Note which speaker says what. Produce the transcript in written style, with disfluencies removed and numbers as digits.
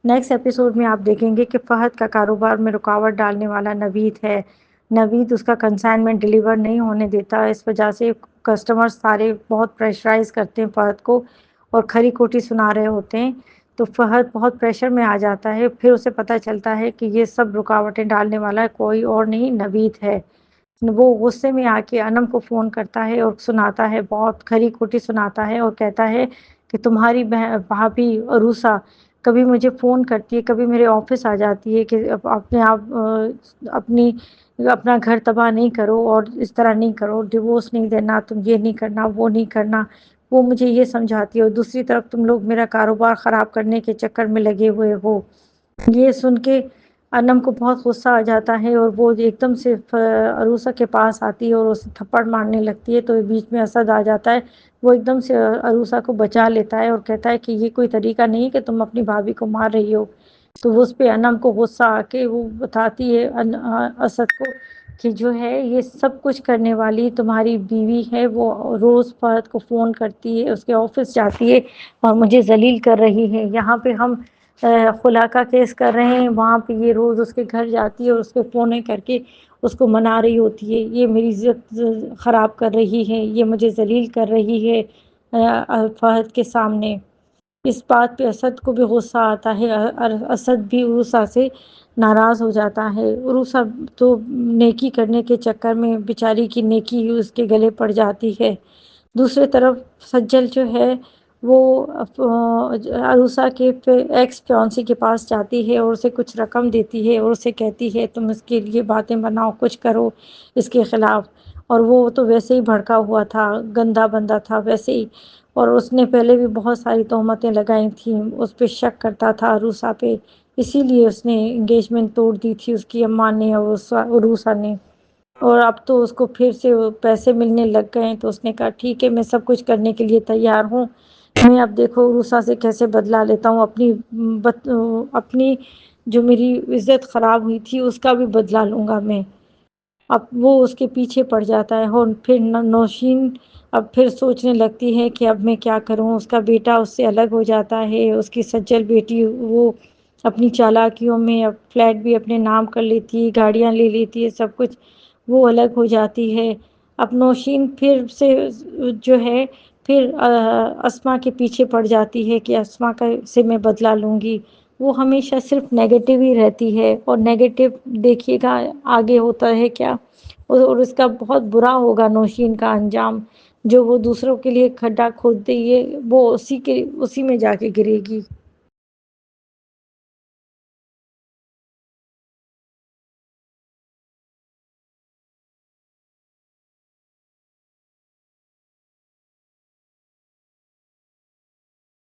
Speaker 1: Next episode میں آپ دیکھیں گے کہ فہد کا کاروبار میں رکاوٹ ڈالنے والا نوید ہے۔ نوید اس کا کنسائنمنٹ ڈیلیور نہیں ہونے دیتا، اس وجہ سے کسٹمر سارے بہت پریشرائز کرتے ہیں فہد کو اور کھری کھوٹی سنا رہے ہوتے ہیں، تو فہد بہت پریشر میں آ جاتا ہے۔ پھر اسے پتہ چلتا ہے کہ یہ سب رکاوٹیں ڈالنے والا کوئی اور نہیں نوید ہے۔ وہ غصے میں آ کے انم کو فون کرتا ہے اور سناتا ہے، بہت کھری کھوٹی سناتا ہے اور کہتا ہے کہ تمہاری بھابھی عروسہ کبھی مجھے فون کرتی ہے، کبھی میرے آفس آ جاتی ہے کہ اپنے آپ اپنی اپنا گھر تباہ نہیں کرو اور اس طرح نہیں کرو، ڈیورس نہیں دینا، تم یہ نہیں کرنا، وہ نہیں کرنا، وہ مجھے یہ سمجھاتی ہے، اور دوسری طرف تم لوگ میرا کاروبار خراب کرنے کے چکر میں لگے ہوئے ہو۔ یہ سن کے انم کو بہت غصہ آ جاتا ہے اور وہ ایک دم سے عروسہ کے پاس آتی ہے اور اسے تھپڑ مارنے لگتی ہے، تو بیچ میں اسد آ جاتا ہے۔ وہ ایک دم سے عروسہ کو بچا لیتا ہے اور کہتا ہے کہ یہ کوئی طریقہ نہیں کہ تم اپنی بھابھی کو مار رہی ہو۔ تو اس پہ انم کو غصہ آ کے وہ بتاتی ہے اسد کو کہ جو ہے یہ سب کچھ کرنے والی تمہاری بیوی ہے، وہ روز فہد کو فون کرتی ہے، اس کے آفس جاتی ہے اور مجھے ذلیل کر رہی ہے۔ یہاں پہ ہم خلا کا کیس کر رہے ہیں، وہاں پہ یہ روز اس کے گھر جاتی ہے اور اس کو فونیں کر کے اس کو منا رہی ہوتی ہے، یہ میری عزت خراب کر رہی ہے، یہ مجھے ذلیل کر رہی ہے فہد کے سامنے۔ اس بات پہ اسد کو بھی غصہ آتا ہے، اسد بھی عروسہ سے ناراض ہو جاتا ہے۔ عروسہ تو نیکی کرنے کے چکر میں بیچاری کی نیکی اس کے گلے پڑ جاتی ہے۔ دوسری طرف سجل جو ہے وہ عروسہ کے ایکس فیانسی کے پاس جاتی ہے اور اسے کچھ رقم دیتی ہے اور اسے کہتی ہے تم اس کے لیے باتیں بناؤ، کچھ کرو اس کے خلاف، اور وہ تو ویسے ہی بھڑکا ہوا تھا، گندا بندہ تھا ویسے ہی، اور اس نے پہلے بھی بہت ساری تہمتیں لگائی تھیں، اس پہ شک کرتا تھا عروسہ پہ، اسی لیے اس نے انگیجمنٹ توڑ دی تھی اس کی اماں نے اور عروسہ نے، اور اب تو اس کو پھر سے پیسے ملنے لگ گئے ہیں، تو اس نے کہا ٹھیک ہے میں سب کچھ کرنے کے لیے تیار ہوں، میں اب دیکھو عروسہ سے کیسے بدلہ لیتا ہوں، اپنی جو میری عزت خراب ہوئی تھی اس کا بھی بدلہ لوں گا میں۔ اب وہ اس کے پیچھے پڑ جاتا ہے اور پھر نوشین اب پھر سوچنے لگتی ہے کہ اب میں کیا کروں، اس کا بیٹا اس سے الگ ہو جاتا ہے، اس کی سجل بیٹی وہ اپنی چالاکیوں میں اب فلیٹ بھی اپنے نام کر لیتی ہے، گاڑیاں لے لیتی ہے، سب کچھ وہ الگ ہو جاتی ہے۔ اب نوشین پھر سے جو ہے پھر اسما کے پیچھے پڑ جاتی ہے کہ اسما سے میں بدلہ لوں گی۔ وہ ہمیشہ صرف نیگیٹو ہی رہتی ہے، اور نیگیٹو دیکھیے گا آگے ہوتا ہے کیا، اور اس کا بہت برا ہوگا نوشین کا انجام، جو وہ دوسروں کے لیے کھڈا کھود دی ہے وہ اسی میں جا کے گرے گی۔